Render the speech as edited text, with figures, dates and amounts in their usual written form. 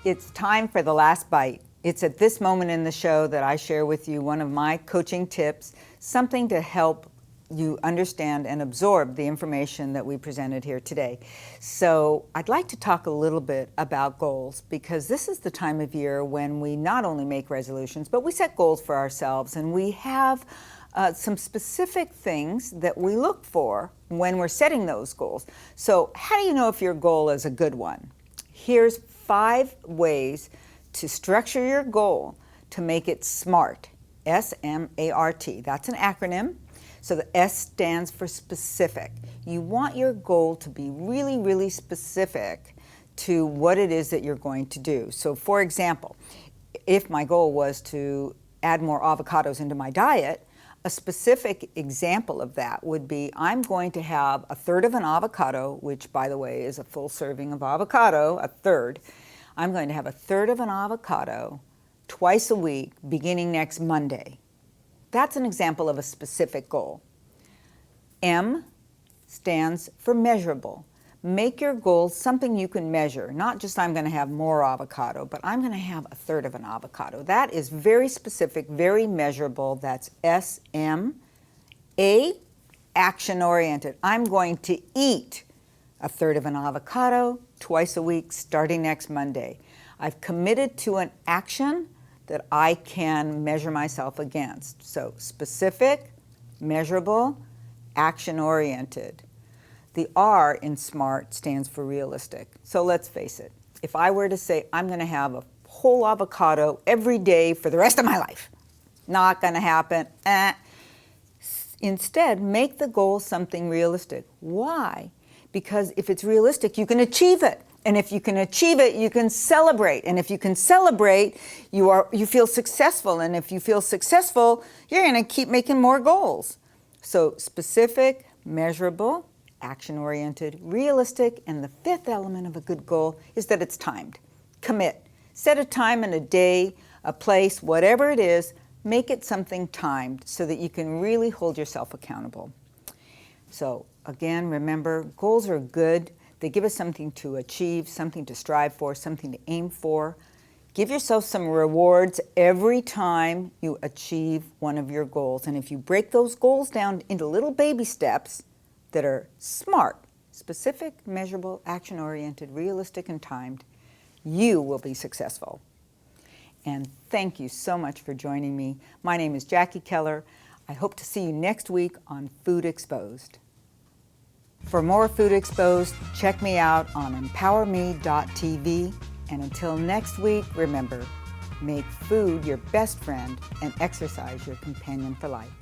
It's time for the last bite. It's at this moment in the show that I share with you one of my coaching tips, something to help you understand and absorb the information that we presented here today. So I'd like to talk a little bit about goals, because this is the time of year when we not only make resolutions, but we set goals for ourselves, and we have some specific things that we look for when we're setting those goals. So how do you know if your goal is a good one? Here's 5 ways to structure your goal to make it SMART, S-M-A-R-T. That's an acronym. So the S stands for specific. You want your goal to be really, really specific to what it is that you're going to do. So for example, if my goal was to add more avocados into my diet, a specific example of that would be I'm going to have a third of an avocado, which by the way is a full serving of avocado, a third. I'm going to have a third of an avocado twice a week beginning next Monday. That's an example of a specific goal. M stands for measurable. Make your goal something you can measure, not just I'm going to have more avocado, but I'm going to have a third of an avocado. That is very specific, very measurable. That's S-M. A, action-oriented. I'm going to eat a third of an avocado twice a week starting next Monday. I've committed to an action that I can measure myself against. So specific, measurable, action-oriented. The R in SMART stands for realistic. So let's face it, if I were to say I'm going to have a whole avocado every day for the rest of my life, not going to happen. Instead, make the goal something realistic. Why? Because if it's realistic, you can achieve it. And if you can achieve it, you can celebrate. And if you can celebrate, you feel successful. And if you feel successful, you're going to keep making more goals. So specific, measurable, action-oriented, realistic, and the 5th element of a good goal is that it's timed. Commit. Set a time and a day, a place, whatever it is, make it something timed so that you can really hold yourself accountable. So again, remember, goals are good. They give us something to achieve, something to strive for, something to aim for. Give yourself some rewards every time you achieve one of your goals. And if you break those goals down into little baby steps that are SMART, specific, measurable, action-oriented, realistic, and timed, you will be successful. And thank you so much for joining me. My name is Jackie Keller. I hope to see you next week on Food Exposed. For more Food Exposed, check me out on emPOWERme.tv. And until next week, remember, make food your best friend and exercise your companion for life.